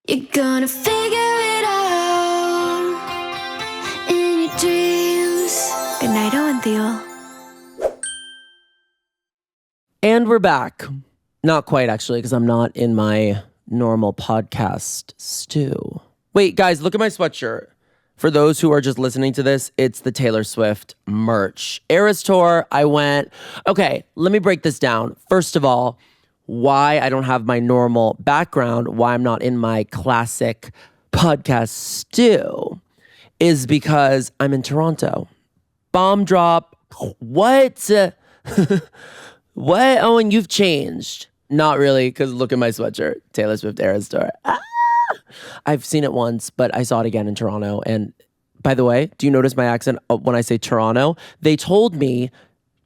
You're gonna figure it out in your dreams. Good night, Owen Theo. And we're back. Not quite, actually, because I'm not in my normal podcast stew. Wait, guys, look at my sweatshirt. For those who are just listening to this, it's the Taylor Swift merch. Eras Tour, I went. Okay, let me break this down. First of all, why I don't have my normal background, why I'm not in my classic podcast stew, is because I'm in Toronto. Bomb drop. What? What? Owen, you've changed. Not really, because look at my sweatshirt. Taylor Swift Eras Tour. I've seen it once, but I saw it again in Toronto. And by the way, do you notice my accent when I say Toronto? They told me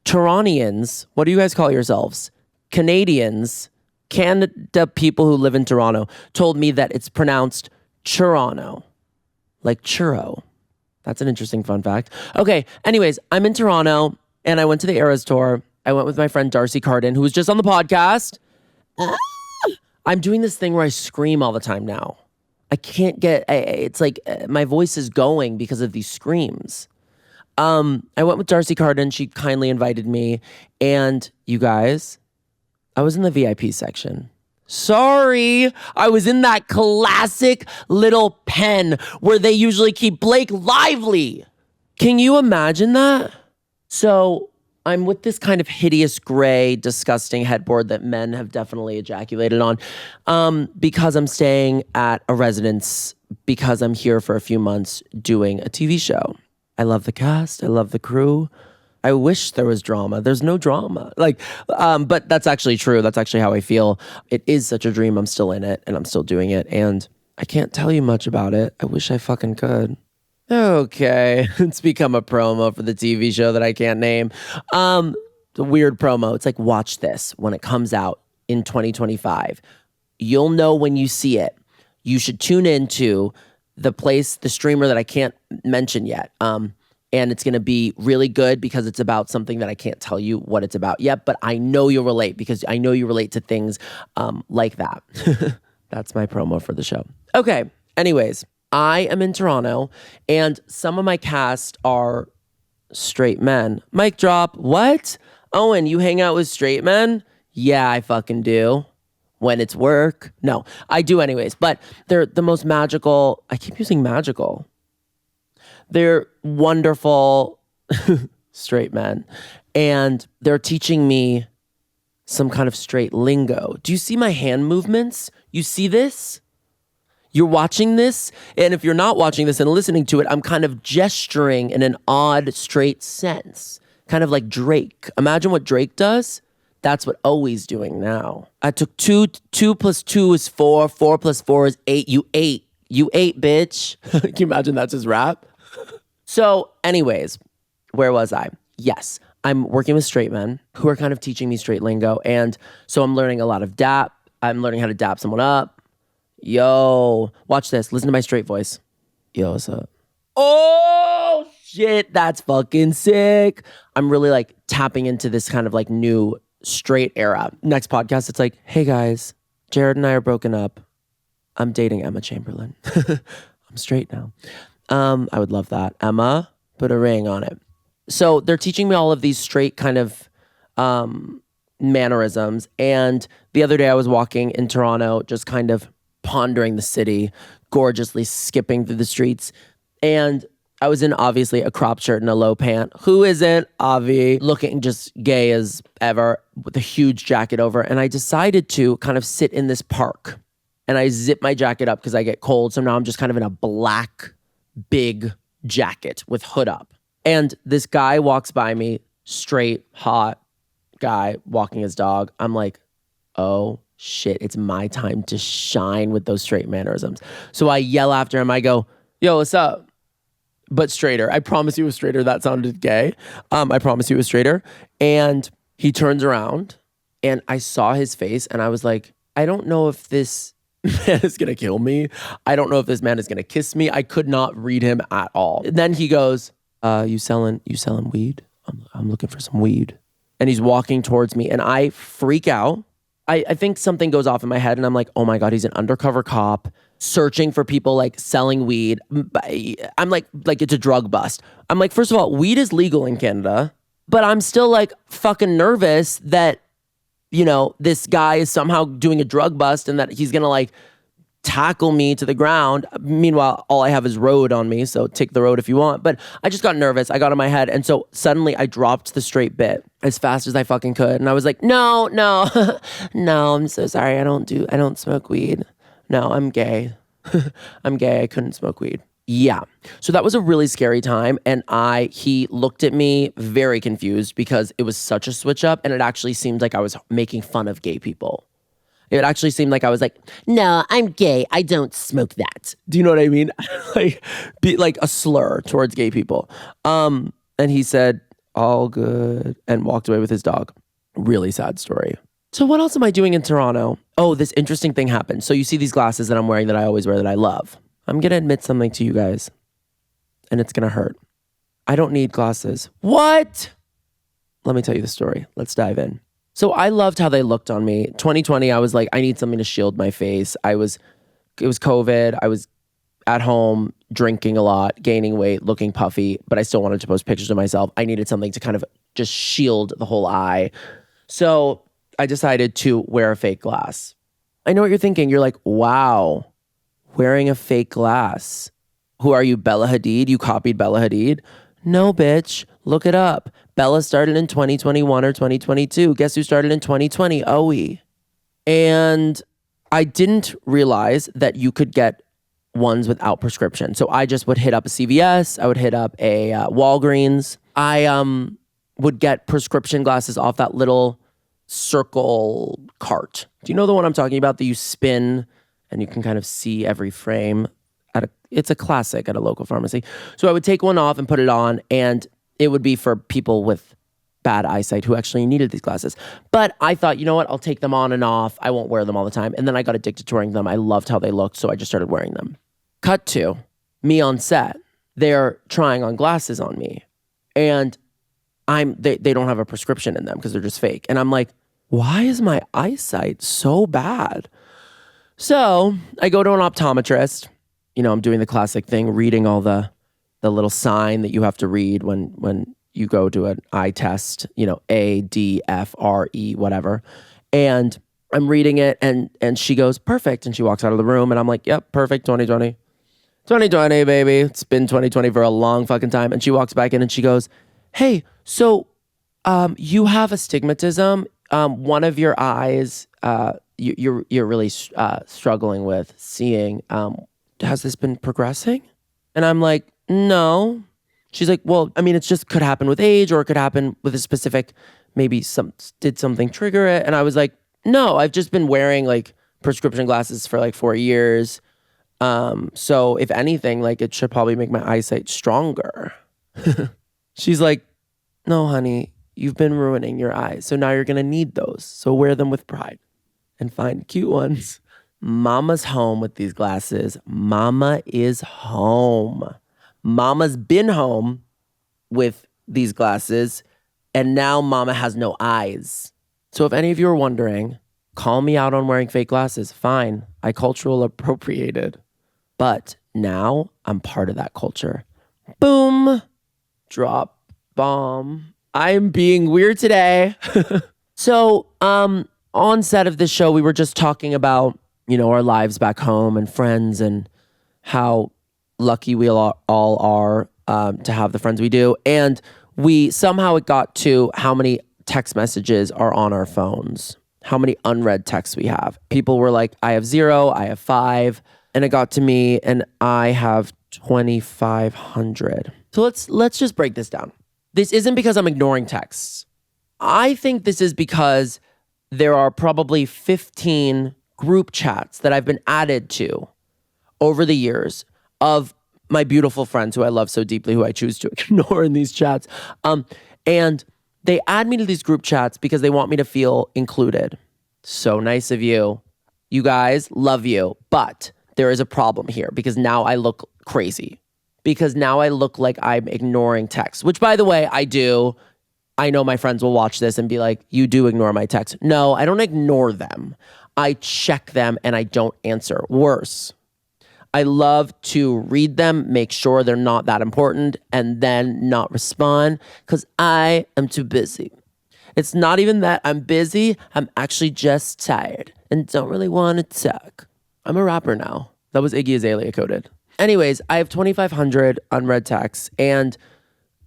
Torontians, what do you guys call yourselves? Canadians, Canada people who live in Toronto, told me that it's pronounced Toronto, like churro. That's an interesting fun fact. Okay, anyways, I'm in Toronto and I went to the Eras Tour. I went with my friend Darcy Carden, who was just on the podcast. I'm doing this thing where I scream all the time now. I can't get, it's like my voice is going because of these screams. I went with Darcy Carden. She kindly invited me. And you guys, I was in the VIP section. Sorry, I was in that classic little pen where they usually keep Blake Lively. Can you imagine that? So I'm with this kind of hideous gray, disgusting headboard that men have definitely ejaculated on because I'm staying at a residence because I'm here for a few months doing a TV show. I love the cast. I love the crew. I wish there was drama. There's no drama. But that's actually true. That's actually how I feel. It is such a dream. I'm still in it and I'm still doing it. And I can't tell you much about it. I wish I fucking could. Okay, it's become a promo for the TV show that I can't name. It's a weird promo. It's like, watch this when it comes out in 2025. You'll know when you see it. You should tune into the streamer that I can't mention yet. And it's going to be really good because it's about something that I can't tell you what it's about yet, but I know you'll relate because I know you relate to things like that. That's my promo for the show. Okay, anyways. I am in Toronto, and some of my cast are straight men. Mic drop. What? Owen, you hang out with straight men? Yeah, I fucking do. When it's work. No, I do anyways. But they're the most magical. I keep using magical. They're wonderful straight men. And they're teaching me some kind of straight lingo. Do you see my hand movements? You see this? You're watching this, and if you're not watching this and listening to it, I'm kind of gesturing in an odd, straight sense. Kind of like Drake. Imagine what Drake does. That's what Owen's doing now. I took 2 plus 2 is 4. 4 plus 4 is 8. You ate, bitch. Can you imagine that's his rap? So anyways, where was I? Yes, I'm working with straight men who are kind of teaching me straight lingo. And so I'm learning a lot of dap. I'm learning how to dap someone up. Yo, watch this. Listen to my straight voice. Yo, what's up? Oh, shit. That's fucking sick. I'm really like tapping into this kind of like new straight era. Next podcast, it's like, hey guys, Jared and I are broken up. I'm dating Emma Chamberlain. I'm straight now. I would love that. Emma, put a ring on it. So they're teaching me all of these straight kind of mannerisms. And the other day I was walking in Toronto, just kind of pondering the city, gorgeously skipping through the streets. And I was in obviously a crop shirt and a low pant. Who isn't? Avi, looking just gay as ever with a huge jacket over. And I decided to kind of sit in this park. And I zip my jacket up because I get cold. So now I'm just kind of in a black, big jacket with hood up. And this guy walks by me, straight, hot guy walking his dog. I'm like, oh, shit, it's my time to shine with those straight mannerisms. So I yell after him. I go, yo, what's up? But straighter. I promise you it was straighter. That sounded gay. I promise you it was straighter. And he turns around and I saw his face and I was like, I don't know if this man is going to kill me. I don't know if this man is going to kiss me. I could not read him at all. And then he goes, you selling weed? I'm looking for some weed. And he's walking towards me and I freak out. I think something goes off in my head and I'm like, oh my God, he's an undercover cop. searching for people like selling weed. I'm like it's a drug bust. I'm like, first of all, weed is legal in Canada, but I'm still like fucking nervous that, you know, this guy is somehow doing a drug bust and that he's gonna like tackle me to the ground. Meanwhile, all I have is road on me, so take the road if you want. But I just got nervous. I got in my head, and so suddenly I dropped the straight bit as fast as I fucking could, and I was like, no, no, I'm so sorry. I don't smoke weed. No, I'm gay. I'm gay. I couldn't smoke weed. Yeah. So that was a really scary time. And he looked at me very confused because it was such a switch up. And it actually seemed like I was making fun of gay people. It actually seemed like I was like, no, I'm gay. I don't smoke that. Do you know what I mean? Be like a slur towards gay people. And he said, all good, and walked away with his dog. Really sad story. So what else am I doing in Toronto? Oh, this interesting thing happened. So you see these glasses that I'm wearing that I always wear that I love. I'm going to admit something to you guys, and it's going to hurt. I don't need glasses. What? Let me tell you the story. Let's dive in. So I loved how they looked on me. 2020, I was like, I need something to shield my face. It was COVID. I was at home drinking a lot, gaining weight, looking puffy, but I still wanted to post pictures of myself. I needed something to kind of just shield the whole eye. So I decided to wear a fake glass. I know what you're thinking. You're like, wow, wearing a fake glass. Who are you, Bella Hadid? You copied Bella Hadid? No, bitch. Look it up. Bella started in 2021 or 2022. Guess who started in 2020? Owen. And I didn't realize that you could get ones without prescription. So I just would hit up a CVS. I would hit up a Walgreens. I would get prescription glasses off that little circle cart. Do you know the one I'm talking about that you spin and you can kind of see every frame? It's a classic at a local pharmacy. So I would take one off and put it on, and it would be for people with bad eyesight who actually needed these glasses. But I thought, you know what? I'll take them on and off. I won't wear them all the time. And then I got addicted to wearing them. I loved how they looked, so I just started wearing them. Cut to me on set. They're trying on glasses on me, and they don't have a prescription in them because they're just fake. And I'm like, why is my eyesight so bad? So I go to an optometrist. You know, I'm doing the classic thing, reading all the little sign that you have to read when you go to an eye test, you know, A, D, F, R, E, whatever. And I'm reading it, and she goes, perfect. And she walks out of the room, and I'm like, yep, perfect, 2020. 2020, baby. It's been 2020 for a long fucking time. And she walks back in, and she goes, hey, so you have astigmatism. One of your eyes, you're really struggling with seeing. Has this been progressing? And I'm like, no. She's like, well, I mean, it's just could happen with age, or it could happen with a specific, maybe did something trigger it? And I was like, no, I've just been wearing like prescription glasses for like 4 years. So if anything, like it should probably make my eyesight stronger. She's like, no, honey, you've been ruining your eyes. So now you're going to need those. So wear them with pride and find cute ones. Mama's home with these glasses. Mama is home. Mama's been home with these glasses, and now mama has no eyes. So if any of you are wondering, call me out on wearing fake glasses. Fine. I cultural appropriated. But now I'm part of that culture. Boom. Drop bomb. I'm being weird today. So, on set of this show, we were just talking about, you know, our lives back home and friends and how lucky we all are to have the friends we do. And it got to how many text messages are on our phones, how many unread texts we have. People were like, I have 0, I have 5. And it got to me, and I have 2,500. So let's just break this down. This isn't because I'm ignoring texts. I think this is because there are probably 15 group chats that I've been added to over the years of my beautiful friends who I love so deeply, who I choose to ignore in these chats. And they add me to these group chats because they want me to feel included. So nice of you. You guys, love you. But there is a problem here because now I look crazy. Because now I look like I'm ignoring texts, which, by the way, I do. I know my friends will watch this and be like, you do ignore my texts. No, I don't ignore them. I check them and I don't answer. Worse, I love to read them, make sure they're not that important, and then not respond because I am too busy. It's not even that I'm busy. I'm actually just tired and don't really want to talk. I'm a rapper now. That was Iggy Azalea coded. Anyways, I have 2,500 unread texts, and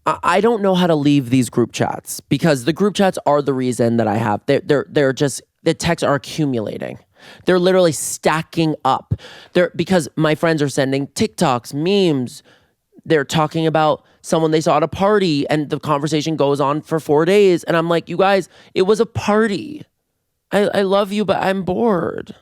I don't know how to leave these group chats because the group chats are the reason that I have. They're just, the texts are accumulating. They're literally stacking up. Because my friends are sending TikToks, memes. They're talking about someone they saw at a party, and the conversation goes on for 4 days. And I'm like, you guys, it was a party. I love you, but I'm bored.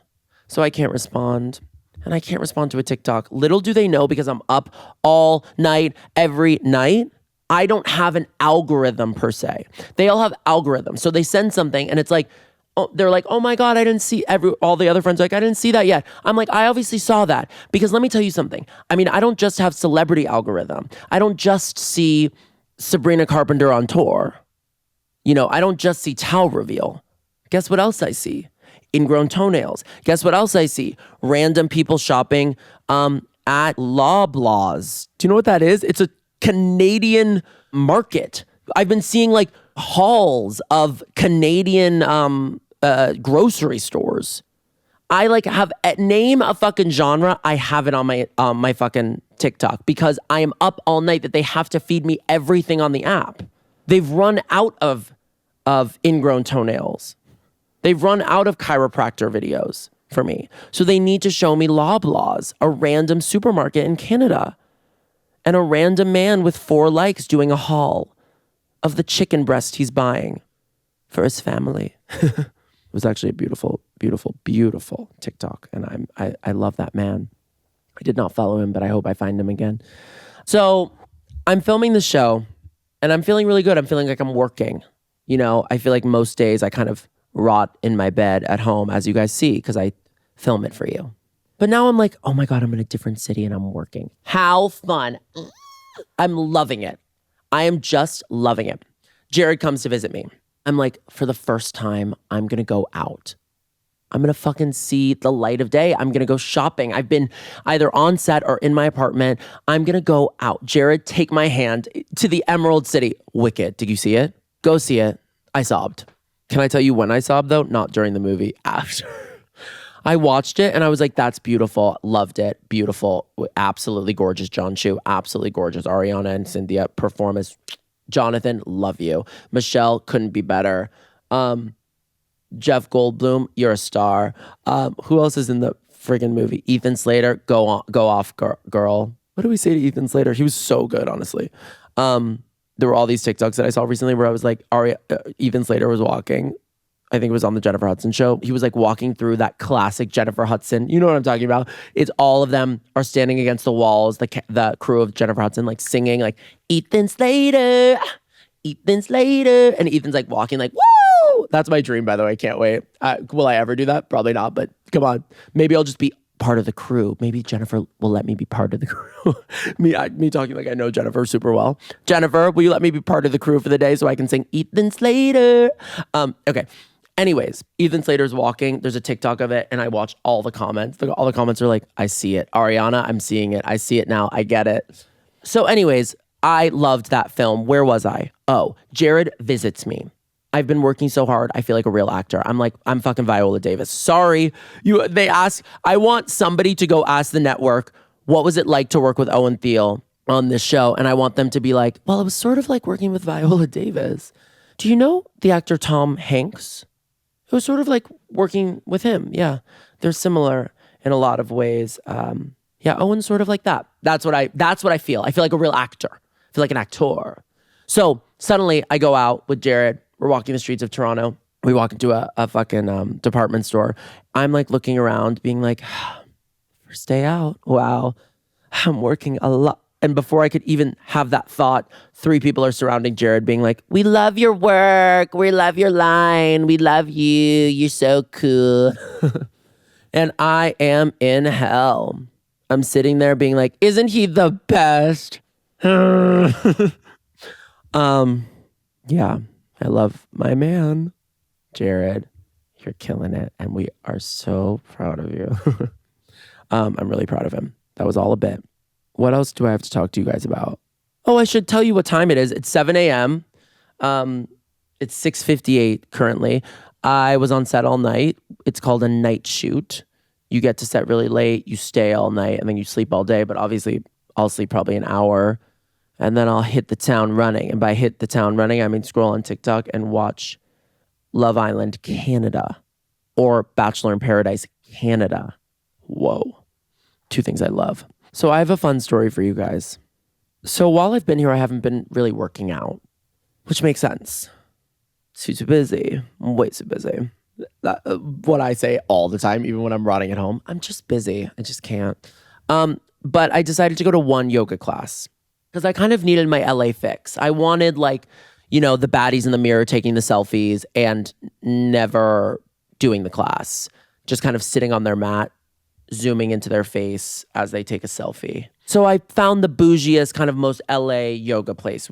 So I can't respond. And I can't respond to a TikTok. Little do they know, because I'm up all night, every night, I don't have an algorithm per se. They all have algorithms. So they send something and it's like, oh, they're like, oh my God, I didn't see all the other friends are like, I didn't see that yet. I'm like, I obviously saw that, because let me tell you something. I mean, I don't just have celebrity algorithm. I don't just see Sabrina Carpenter on tour. You know, I don't just see towel reveal. Guess what else I see? Ingrown toenails. Guess what else I see? Random people shopping at Loblaws. Do you know what that is? It's a Canadian market. I've been seeing like hauls of Canadian grocery stores. I like have name a fucking genre. I have it on my fucking TikTok because I am up all night that they have to feed me everything on the app. They've run out of ingrown toenails. They've run out of chiropractor videos for me. So they need to show me Loblaws, a random supermarket in Canada, and a random man with 4 likes doing a haul of the chicken breast he's buying for his family. It was actually a beautiful, beautiful, beautiful TikTok. And I love that man. I did not follow him, but I hope I find him again. So I'm filming the show and I'm feeling really good. I'm feeling like I'm working. You know, I feel like most days I kind of rot in my bed at home, as you guys see, because I film it for you. But now I'm like, oh my God, I'm in a different city and I'm working. How fun. I'm loving it. I am just loving it. Jared comes to visit me. I'm like, for the first time, I'm going to go out. I'm going to fucking see the light of day. I'm going to go shopping. I've been either on set or in my apartment. I'm going to go out. Jared, take my hand to the Emerald City. Wicked. Did you see it? Go see it. I sobbed. Can I tell you when I sobbed though? Not during the movie. After. I watched it and I was like, that's beautiful. Loved it. Beautiful. Absolutely gorgeous. John Chu. Absolutely gorgeous. Ariana and Cynthia. Performance. Jonathan. Love you. Michelle. Couldn't be better. Jeff Goldblum. You're a star. Who else is in the friggin' movie? Ethan Slater. Go off, girl. What do we say to Ethan Slater? He was so good, honestly. There were all these TikToks that I saw recently where I was like, Ethan Slater was walking. I think it was on the Jennifer Hudson show. He was like walking through that classic Jennifer Hudson. You know what I'm talking about? It's all of them are standing against the walls, the crew of Jennifer Hudson, like singing like, Ethan Slater, Ethan Slater. And Ethan's like walking like, woo! That's my dream, by the way. I can't wait. Will I ever do that? Probably not, but come on. Maybe I'll just be part of the crew. Maybe Jennifer will let me be part of the crew. me talking like I know Jennifer super well. Jennifer, will you let me be part of the crew for the day so I can sing Ethan Slater? Okay. Anyways, Ethan Slater's walking. There's a TikTok of it, and I watched all the comments. All the comments are like, I see it. Ariana, I'm seeing it. I see it now. I get it. So anyways, I loved that film. Where was I? Oh, Jared visits me. I've been working so hard. I feel like a real actor. I'm like, I'm fucking Viola Davis. Sorry. They ask, I want somebody to go ask the network, what was it like to work with Owen Thiel on this show? And I want them to be like, well, it was sort of like working with Viola Davis. Do you know the actor Tom Hanks? It was sort of like working with him. Yeah. They're similar in a lot of ways. Yeah, Owen's sort of like that. That's what I feel. I feel like a real actor. I feel like an actor. So suddenly I go out with Jared. We're walking the streets of Toronto. We walk into a fucking department store. I'm like looking around being like, first day out. Wow. I'm working a lot. And before I could even have that thought, 3 people are surrounding Jared being like, we love your work. We love your line. We love you. You're so cool. And I am in hell. I'm sitting there being like, isn't he the best? Yeah. I love my man, Jared. You're killing it. And we are so proud of you. I'm really proud of him. That was all a bit. What else do I have to talk to you guys about? Oh, I should tell you what time it is. It's 7 a.m. It's 6:58 currently. I was on set all night. It's called a night shoot. You get to set really late, you stay all night, and then you sleep all day. But obviously, I'll sleep probably an hour, and then I'll hit the town running. And by hit the town running, I mean scroll on TikTok and watch Love Island Canada or Bachelor in Paradise Canada. Whoa. Two things I love. So I have a fun story for you guys. So while I've been here, I haven't been really working out, which makes sense. Too busy. I'm way too busy. What I say all the time, even when I'm rotting at home, I'm just busy. I just can't. But I decided to go to one yoga class because I kind of needed my LA fix. I wanted the baddies in the mirror taking the selfies and never doing the class. Just kind of sitting on their mat, zooming into their face as they take a selfie. So I found the bougiest, kind of most LA yoga place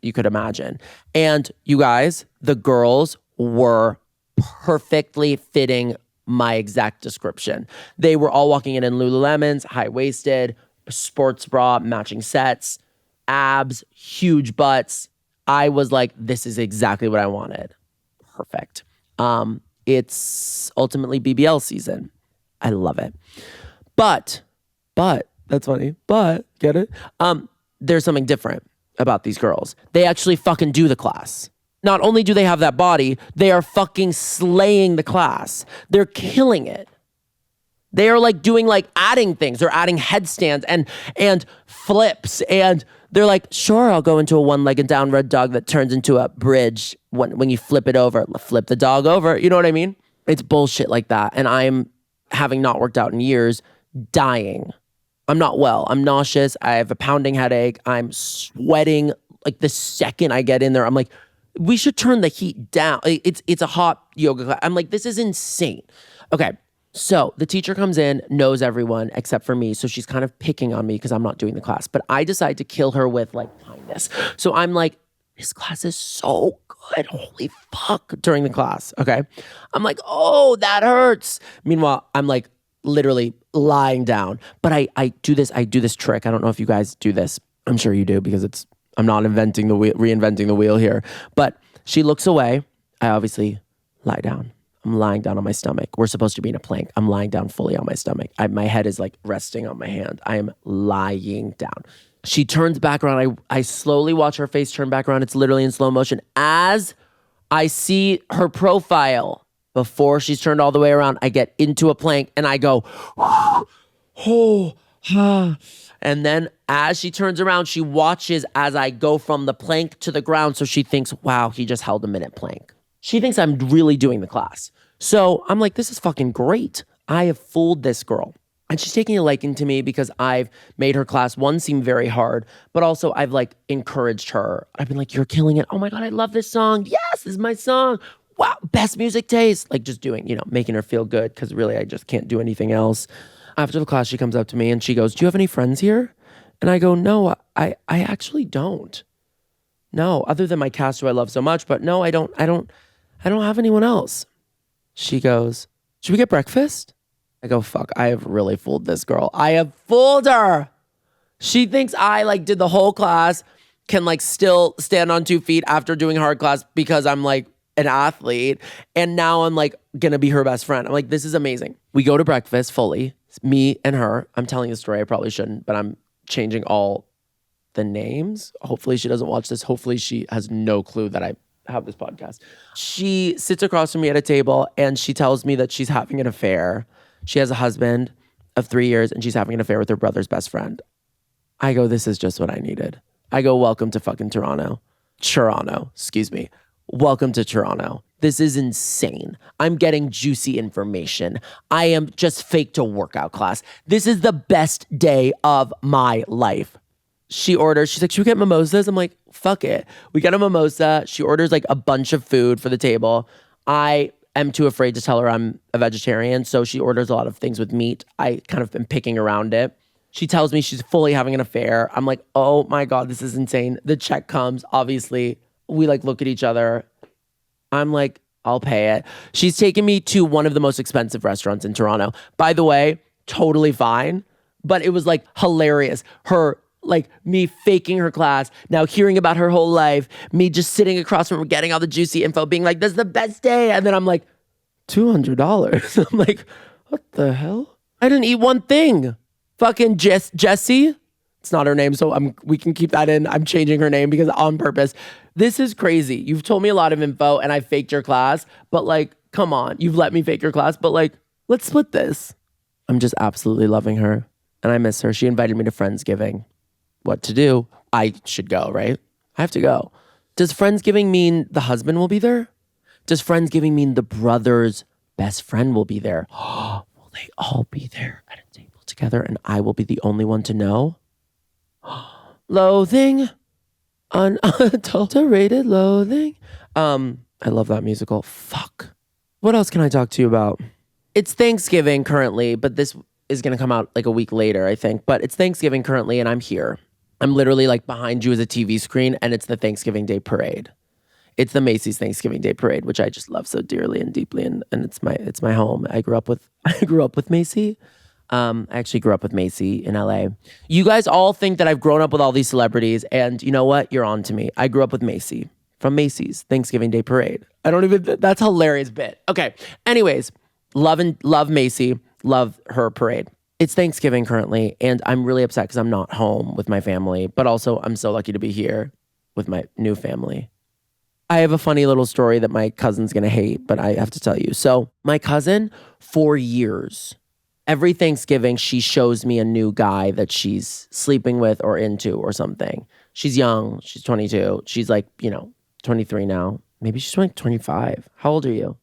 you could imagine. And you guys, the girls were perfectly fitting my exact description. They were all walking in Lululemons, high-waisted, sports bra, matching sets, abs, huge butts. I was like, this is exactly what I wanted. Perfect. It's ultimately BBL season. I love it. But, that's funny, but, get it? There's something different about these girls. They actually fucking do the class. Not only do they have that body, they are fucking slaying the class. They're killing it. They are doing adding things. They're adding headstands and flips. And they're like, sure, I'll go into a one-legged downward dog that turns into a bridge when you flip it over. Flip the dog over. You know what I mean? It's bullshit like that. And I'm, having not worked out in years, dying. I'm not well. I'm nauseous. I have a pounding headache. I'm sweating the second I get in there. I'm like, we should turn the heat down. It's a hot yoga class. I'm like, this is insane. Okay, so the teacher comes in, knows everyone except for me. So she's kind of picking on me because I'm not doing the class. But I decide to kill her with kindness. So I'm like, this class is so good. Holy fuck. During the class, okay? I'm like, oh, that hurts. Meanwhile, I'm literally lying down. But I do this trick. I don't know if you guys do this. I'm sure you do because I'm not reinventing the wheel here. But she looks away. I obviously lie down. I'm lying down on my stomach. We're supposed to be in a plank. I'm lying down fully on my stomach. My head is resting on my hand. I am lying down. She turns back around. I slowly watch her face turn back around. It's literally in slow motion. As I see her profile, before she's turned all the way around, I get into a plank and I go, oh, ah. And then as she turns around, she watches as I go from the plank to the ground. So she thinks, wow, he just held a minute plank. She thinks I'm really doing the class. So I'm like, this is fucking great. I have fooled this girl. And she's taking a liking to me because I've made her class, one, seem very hard, but also I've encouraged her. I've been like, you're killing it. Oh my God, I love this song. Yes, this is my song. Wow, best music taste. Just doing, making her feel good because really I just can't do anything else. After the class, she comes up to me and she goes, do you have any friends here? And I go, no, I actually don't. No, other than my cast who I love so much, but no, I don't have anyone else. She goes, should we get breakfast? I go, fuck, I have really fooled this girl. I have fooled her. She thinks I did the whole class, can still stand on 2 feet after doing hard class because I'm an athlete. And now I'm gonna be her best friend. I'm like, this is amazing. We go to breakfast fully. It's me and her. I'm telling the story. I probably shouldn't, but I'm changing all the names. Hopefully she doesn't watch this. Hopefully she has no clue that I have this podcast. She sits across from me at a table and she tells me that she's having an affair. She has a husband of 3 years and she's having an affair with her brother's best friend. I go, this is just what I needed. I go, welcome to fucking Toronto. Excuse me. Welcome to Toronto. This is insane. I'm getting juicy information. I am just fake to workout class. This is the best day of my life. She orders, she's like, should we get mimosas? I'm like, fuck it. We get a mimosa. She orders a bunch of food for the table. I am too afraid to tell her I'm a vegetarian. So she orders a lot of things with meat. I kind of been picking around it. She tells me she's fully having an affair. I'm like, oh my God, this is insane. The check comes, obviously. We look at each other. I'm like, I'll pay it. She's taken me to one of the most expensive restaurants in Toronto. By the way, totally fine. but it was like hilarious. Her, like me faking her class, now hearing about her whole life, me just sitting across from her, getting all the juicy info, being like, this is the best day. And then I'm like, $200. I'm like, what the hell? I didn't eat one thing. Fucking Jessie. It's not her name, so we can keep that in. I'm changing her name because on purpose. This is crazy. You've told me a lot of info and I faked your class, but like, come on. You've let me fake your class, but like, let's split this. I'm just absolutely loving her and I miss her. She invited me to Friendsgiving. What to do? I should go, right? I have to go. Does Friendsgiving mean the husband will be there? Does Friendsgiving mean the brother's best friend will be there? Will they all be there at a table together and I will be the only one to know? Loathing, unadulterated loathing. I love that musical. Fuck. What else can I talk to you about? It's Thanksgiving currently, but this is going to come out like a week later, I think. But it's Thanksgiving currently and I'm here. I'm literally like behind you as a TV screen and it's the Thanksgiving Day Parade. It's the Macy's Thanksgiving Day Parade, which I just love so dearly and deeply, and it's my home. I grew up with Macy. I actually grew up with Macy in LA. You guys all think that I've grown up with all these celebrities, and you know what? You're on to me. I grew up with Macy from Macy's Thanksgiving Day Parade. That's a hilarious bit. Okay. Anyways, love Macy, love her parade. It's Thanksgiving currently, and I'm really upset because I'm not home with my family, but also I'm so lucky to be here with my new family. I have a funny little story that my cousin's gonna hate, but I have to tell you. So my cousin, for years, every Thanksgiving, she shows me a new guy that she's sleeping with or into or something. She's young. She's 22. She's like, 23 now. Maybe she's 25. How old are you?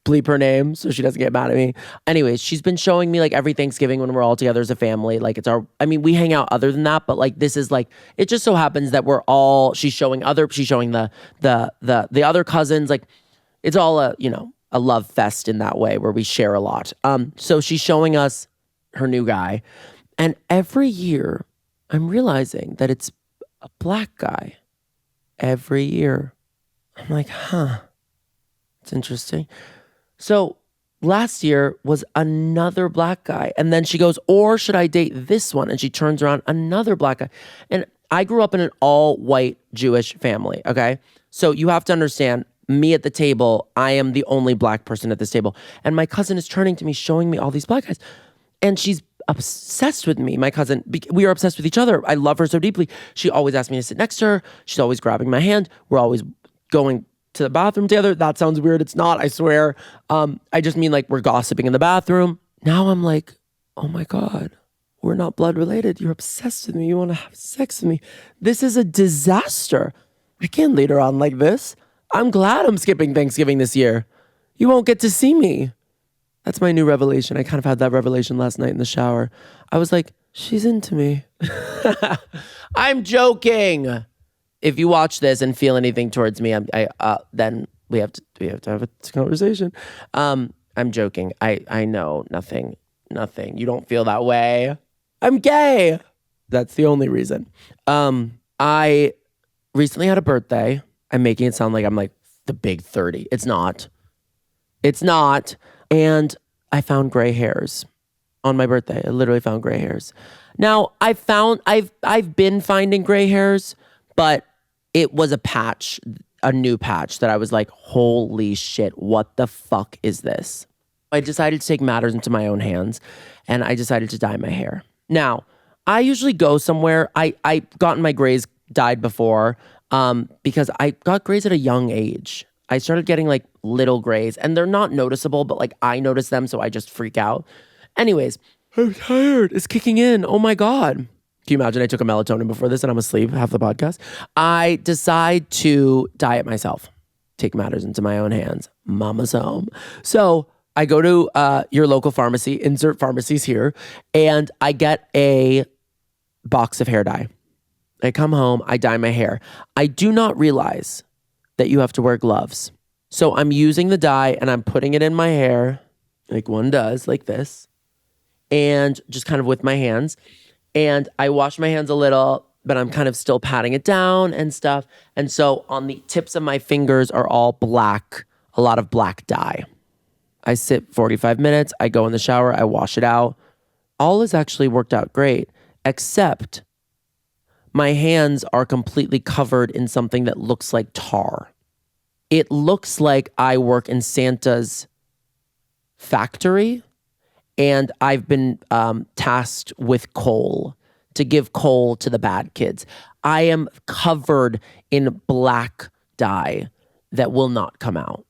Bleep her name so she doesn't get mad at me. Anyways, she's been showing me like every Thanksgiving when we're all together as a family. Like we hang out other than that, but like this is like, it just so happens that she's showing the other cousins. Like it's all a love fest in that way where we share a lot. So she's showing us her new guy. And every year I'm realizing that it's a black guy. Every year. I'm like, it's interesting. So last year was another black guy. And then she goes, or should I date this one? And she turns around, another black guy. And I grew up in an all-white Jewish family, okay? So you have to understand, me at the table, I am the only black person at this table. And my cousin is turning to me, showing me all these black guys. And she's obsessed with me, my cousin. We are obsessed with each other. I love her so deeply. She always asks me to sit next to her. She's always grabbing my hand. We're always going to the bathroom together. That sounds weird. It's not, I swear. I just mean like we're gossiping in the bathroom. Now I'm like, oh my God, we're not blood related. You're obsessed with me. You want to have sex with me. This is a disaster. I can't lead her on like this. I'm glad I'm skipping Thanksgiving this year. You won't get to see me. That's my new revelation. I kind of had that revelation last night in the shower. I was like, she's into me. I'm joking. If you watch this and feel anything towards me, then we have to have a conversation. I'm joking. I know nothing. You don't feel that way. I'm gay. That's the only reason. I recently had a birthday. I'm making it sound like I'm like the big 30. It's not. And I found gray hairs on my birthday. I literally found gray hairs. Now I've been finding gray hairs, but it was a new patch that I was like, holy shit, what the fuck is this? I decided to take matters into my own hands and I decided to dye my hair. Now, I usually go somewhere. I gotten my grays dyed before because I got grays at a young age. I started getting like little grays and they're not noticeable, but like I notice them, so I just freak out. Anyways, I'm tired. It's kicking in. Oh my God. Can you imagine I took a melatonin before this and I'm asleep half the podcast? I decide to dye it myself. Take matters into my own hands. Mama's home. So I go to your local pharmacy, insert pharmacies here, and I get a box of hair dye. I come home, I dye my hair. I do not realize that you have to wear gloves. So I'm using the dye and I'm putting it in my hair, like one does, like this, and just kind of with my hands. And I wash my hands a little, but I'm kind of still patting it down and stuff. And so on the tips of my fingers are all black, a lot of black dye. I sit 45 minutes, I go in the shower, I wash it out. all has actually worked out great, except my hands are completely covered in something that looks like tar. It looks like I work in Santa's factory, and I've been tasked with coal to give coal to the bad kids. I am covered in black dye that will not come out.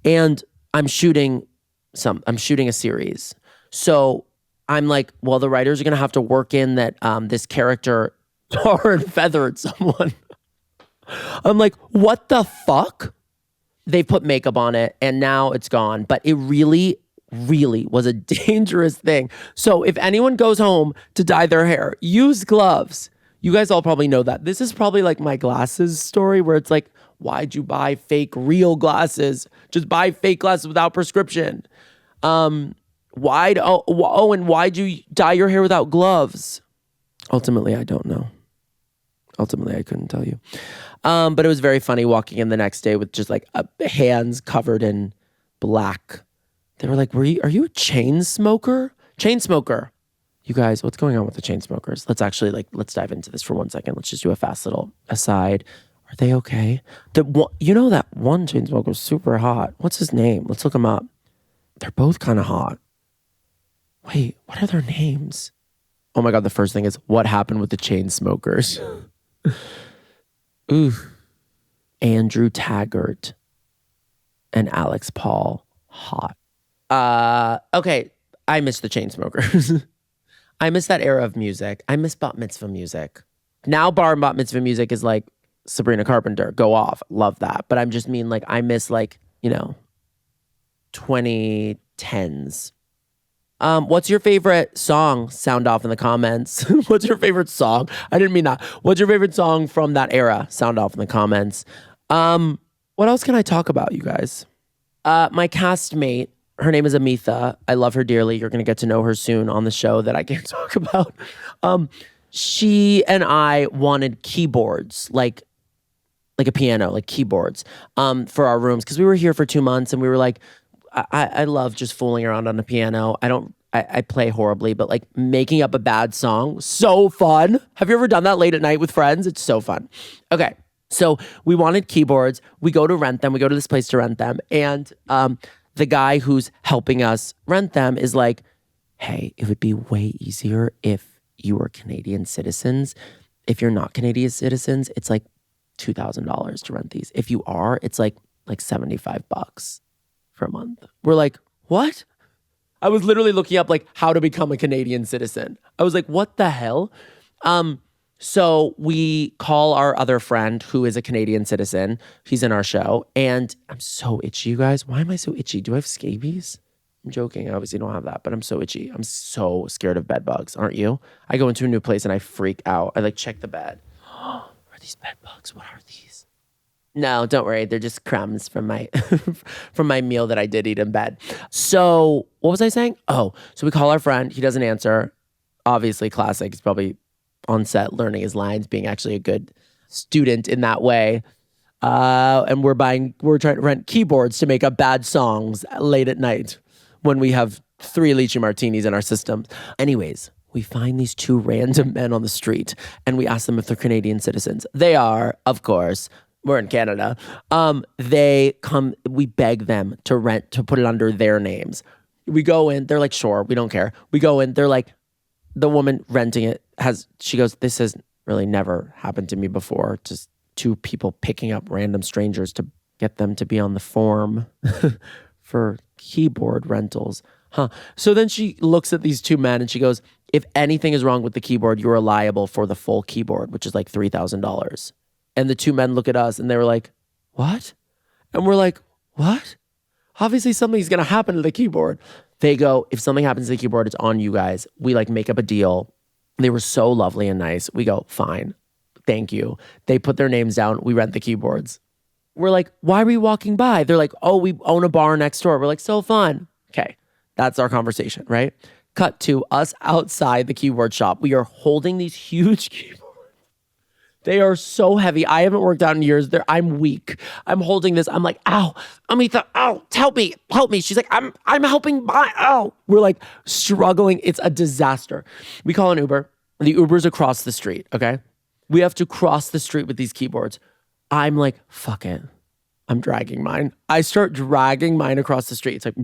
And I'm shooting a series. So I'm like, well, the writers are going to have to work in that this character tar and feathered someone. I'm like, what the fuck? They put makeup on it and now it's gone. But it really, really was a dangerous thing. So if anyone goes home to dye their hair, use gloves. You guys all probably know that. This is probably like my glasses story where it's like, why'd you buy fake real glasses? Just buy fake glasses without prescription. Owen, why'd you dye your hair without gloves? Ultimately, I don't know. Ultimately, I couldn't tell you. But it was very funny walking in the next day with just like hands covered in black. They were like, are you a chain smoker? Chainsmoker. You guys, what's going on with the Chainsmokers? Let's dive into this for 1 second. Let's just do a fast little aside. Are they okay? That one Chainsmoker is super hot. What's his name? Let's look him up. They're both kind of hot. Wait, what are their names? Oh my God, the first thing is, what happened with the Chainsmokers? Ooh. Andrew Taggart and Alex Paul, hot. Okay, I miss the Chainsmokers. I miss that era of music. I miss bat mitzvah music. Now bar and bat mitzvah music is like Sabrina Carpenter, go off. Love that. But I'm just mean like I miss 2010s. What's your favorite song? Sound off in the comments. What's your favorite song? I didn't mean that. What's your favorite song from that era? Sound off in the comments. What else can I talk about, you guys? My castmate, her name is Amitha. I love her dearly. You're going to get to know her soon on the show that I can't talk about. She and I wanted keyboards, like a piano, like keyboards, for our rooms. Because we were here for 2 months and we were like, I love just fooling around on a piano. I play horribly, but like making up a bad song, so fun. Have you ever done that late at night with friends? It's so fun. Okay. So we wanted keyboards. We go to rent them. We go to this place to rent them. And the guy who's helping us rent them is like, hey, it would be way easier if you were Canadian citizens. If you're not Canadian citizens, it's like $2,000 to rent these. If you are, it's like $75 for a month. We're like, what? I was literally looking up like how to become a Canadian citizen. I was like, what the hell? So we call our other friend who is a Canadian citizen. He's in our show. And I'm so itchy, you guys. Why am I so itchy? Do I have scabies? I'm joking. I obviously don't have that, but I'm so itchy. I'm so scared of bed bugs. Aren't you? I go into a new place and I freak out. I like check the bed. Are these bed bugs? What are these? No, don't worry. They're just crumbs from my from my meal that I did eat in bed. So what was I saying? Oh, so we call our friend. He doesn't answer. Obviously, classic. He's probably on set learning his lines, being actually a good student in that way. And we're trying to rent keyboards to make up bad songs late at night when we have 3 lychee martinis in our system. Anyways, we find these 2 random men on the street and we ask them if they're Canadian citizens. They are, of course. We're in Canada. They come, we beg them to put it under their names. We go in, they're like, sure, we don't care. We go in, they're like, the woman renting it she goes, this has really never happened to me before. Just 2 people picking up random strangers to get them to be on the form for keyboard rentals. So then she looks at these 2 men and she goes, if anything is wrong with the keyboard, you are liable for the full keyboard, which is like $3,000. And the 2 men look at us and they were like, what? And we're like, what? Obviously something's going to happen to the keyboard. They go, if something happens to the keyboard, it's on you guys. We like make up a deal. They were so lovely and nice. We go, fine. Thank you. They put their names down. We rent the keyboards. We're like, why are we walking by? They're like, oh, we own a bar next door. We're like, so fun. Okay. That's our conversation, right? Cut to us outside the keyboard shop. We are holding these huge keyboards They are so heavy. I haven't worked out in years. I'm weak. I'm holding this. I'm like, ow, Amitha, ow, help me. She's like, I'm helping ow. We're like struggling. It's a disaster. We call an Uber. The Uber's across the street, okay? We have to cross the street with these keyboards. I'm like, fuck it. I'm dragging mine. I start dragging mine across the street. It's like,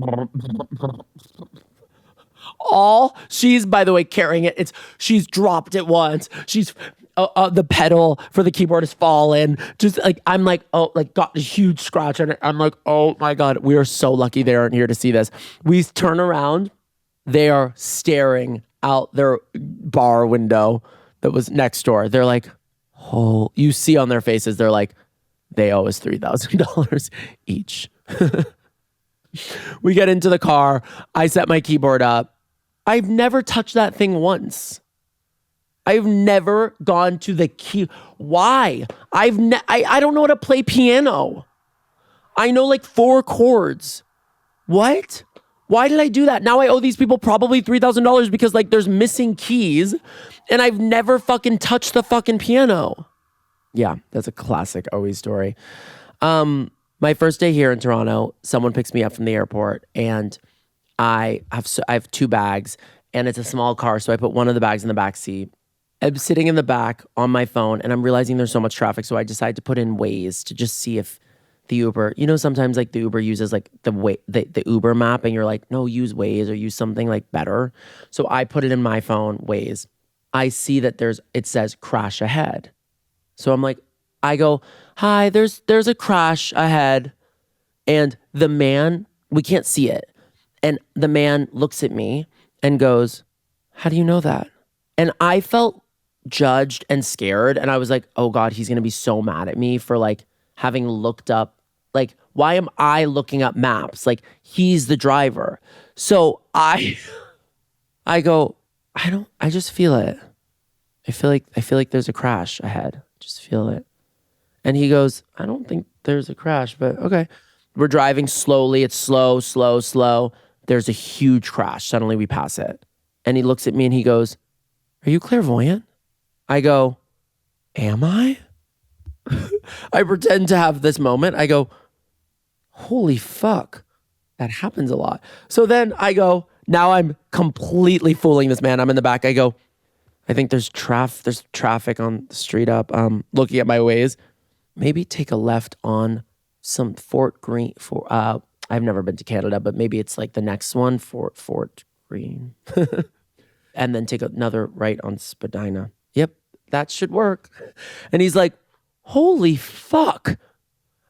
she's, by the way, carrying it. She's dropped it once. She's, the pedal for the keyboard has fallen. Just like, I'm like, oh, like got a huge scratch on it. I'm like, oh my God, we are so lucky they aren't here to see this. We turn around. They are staring out their bar window that was next door. They're like, oh, you see on their faces, they're like, they owe us $3,000 each. We get into the car. I set my keyboard up. I've never touched that thing once. I've never gone to the key. Why? I don't know how to play piano. I know like 4 chords. What? Why did I do that? Now I owe these people probably $3,000 because like there's missing keys and I've never fucking touched the fucking piano. Yeah, that's a classic Owie story. My first day here in Toronto, someone picks me up from the airport and I have 2 bags and it's a small car. So I put one of the bags in the back seat. I'm sitting in the back on my phone and I'm realizing there's so much traffic. So I decide to put in Waze to just see if the Uber, sometimes like the Uber uses like the Uber map and you're like, no, use Waze or use something like better. So I put it in my phone, Waze. I see that it says crash ahead. So I'm like, I go, hi, there's a crash ahead. And the man, we can't see it. And the man looks at me and goes, how do you know that? And I felt judged and scared. And I was like, oh God, he's going to be so mad at me for like having looked up. Like, why am I looking up maps? Like, he's the driver. So I go, I just feel it. I feel like there's a crash ahead. Just feel it. And he goes, I don't think there's a crash, but okay. We're driving slowly. It's slow, slow, slow. There's a huge crash. Suddenly we pass it. And he looks at me and he goes, are you clairvoyant? I go, am I? I pretend to have this moment. I go, holy fuck. That happens a lot. So then I go, now I'm completely fooling this man. I'm in the back. I go, I think there's traffic on the street up. Looking at my Waze, maybe take a left on some Fort Greene. I've never been to Canada, but maybe it's like the next one, Fort Greene. And then take another right on Spadina. Yep, that should work. And he's like, holy fuck.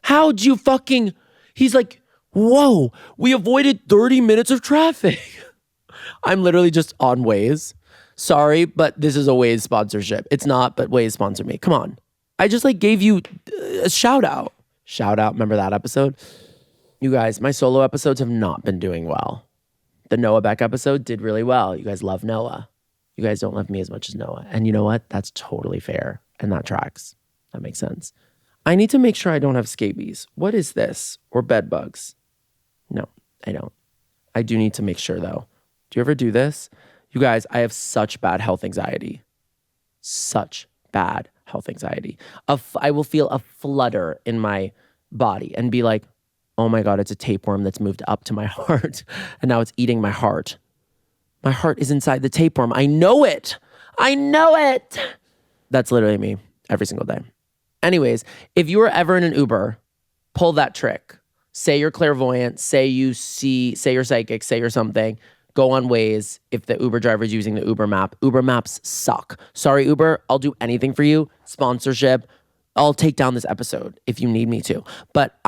How'd you fucking... He's like, whoa, we avoided 30 minutes of traffic. I'm literally just on Waze. Sorry, but this is a Waze sponsorship. It's not, but Waze sponsor me. Come on. I just like gave you a shout out. Shout out. Remember that episode? You guys, my solo episodes have not been doing well. The Noah Beck episode did really well. You guys love Noah. You guys don't love me as much as Noah. And you know what? That's totally fair. And that tracks. That makes sense. I need to make sure I don't have scabies. What is this? Or bed bugs? No, I don't. I do need to make sure though. Do you ever do this? You guys, I have such bad health anxiety. Such bad health anxiety. I will feel a flutter in my body and be like, oh my God, it's a tapeworm that's moved up to my heart. And now it's eating my heart. My heart is inside the tapeworm. I know it. I know it. That's literally me every single day. Anyways, if you were ever in an Uber, pull that trick. Say you're clairvoyant, say you're psychic, say you're something. Go on Waze if the Uber driver is using the Uber map. Uber maps suck. Sorry, Uber, I'll do anything for you. Sponsorship. I'll take down this episode if you need me to. But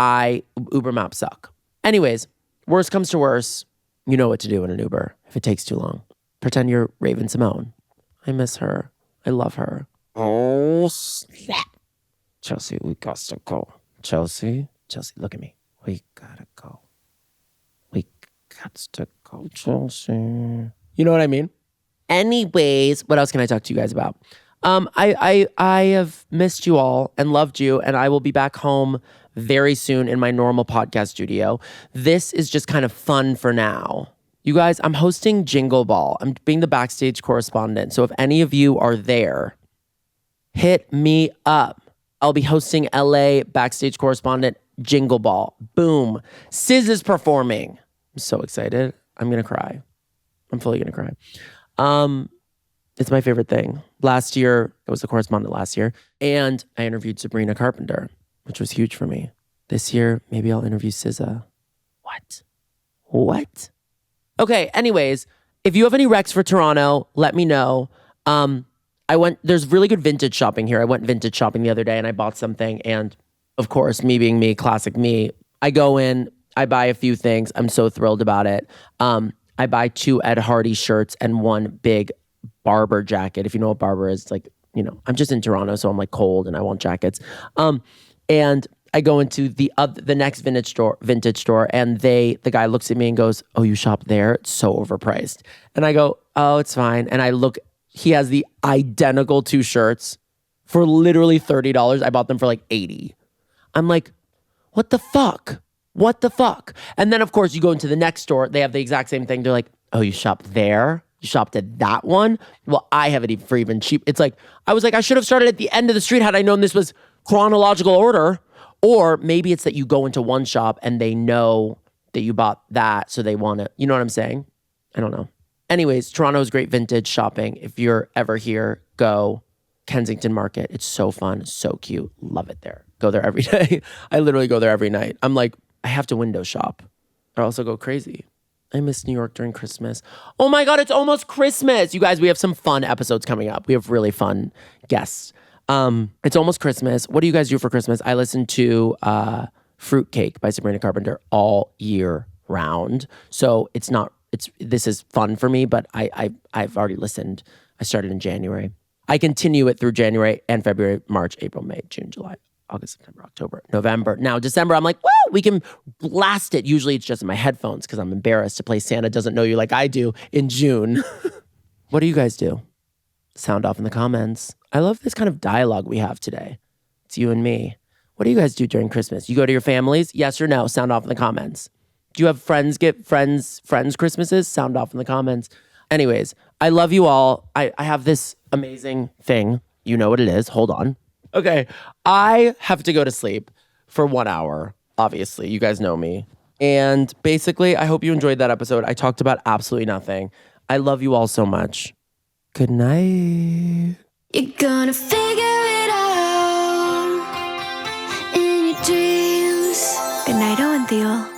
Uber maps suck. Anyways, worst comes to worst, you know what to do in an Uber if it takes too long. Pretend you're Raven Simone. I miss her. I love her. Oh, snap. Chelsea, we got to go. Chelsea, look at me. We gotta go. We got to go, Chelsea. You know what I mean? Anyways, what else can I talk to you guys about? I have missed you all and loved you, and I will be back home very soon in my normal podcast studio. This is just kind of fun for now. You guys, I'm hosting Jingle Ball. I'm being the backstage correspondent. So if any of you are there, hit me up. I'll be hosting LA backstage correspondent Jingle Ball. Boom. Sis is performing. I'm so excited. I'm going to cry. I'm fully going to cry. It's my favorite thing. Last year, I was the correspondent last year, and I interviewed Sabrina Carpenter, which was huge for me. This year, maybe I'll interview SZA. What? Okay, anyways, if you have any recs for Toronto, let me know. There's really good vintage shopping here. I went vintage shopping the other day and I bought something. And of course, me being me, classic me, I go in, I buy a few things. I'm so thrilled about it. I buy 2 Ed Hardy shirts and 1 big Barber jacket. If you know what Barber is, like, you know, I'm just in Toronto, so I'm like cold and I want jackets. And I go into the next vintage store, and the guy looks at me and goes, "Oh, you shop there? It's so overpriced." And I go, "Oh, it's fine." And I look, he has the identical 2 shirts for literally $30. I bought them for like $80. I'm like, what the fuck? What the fuck? And then of course you go into the next store, they have the exact same thing. They're like, "Oh, you shop there? You shopped at that one? Well, I have it for even cheap." It's like, I was like, I should have started at the end of the street had I known this was chronological order. Or maybe it's that you go into one shop and they know that you bought that, so they want to, you know what I'm saying? I don't know. Anyways, Toronto's great vintage shopping. If you're ever here, go. Kensington Market. It's so fun, so cute. Love it there. Go there every day. I literally go there every night. I'm like, I have to window shop or else I'll go crazy. I miss New York during Christmas. Oh my God, it's almost Christmas. You guys, we have some fun episodes coming up. We have really fun guests. It's almost Christmas. What do you guys do for Christmas? I listen to Fruitcake by Sabrina Carpenter all year round. So this is fun for me, but I've already listened. I started in January. I continue it through January and February, March, April, May, June, July, August, September, October, November. Now December, I'm like, woo, we can blast it. Usually it's just in my headphones because I'm embarrassed to play Santa Doesn't Know You like I do in June. What do you guys do? Sound off in the comments. I love this kind of dialogue we have today. It's you and me. What do you guys do during Christmas? You go to your families? Yes or no? Sound off in the comments. Do you have friends get friends Christmases? Sound off in the comments. Anyways, I love you all. I have this amazing thing. You know what it is. Hold on. Okay. I have to go to sleep for 1 hour. Obviously, you guys know me. And basically, I hope you enjoyed that episode. I talked about absolutely nothing. I love you all so much. Good night. You're gonna figure it out in your dreams. Good night, Owen Theo.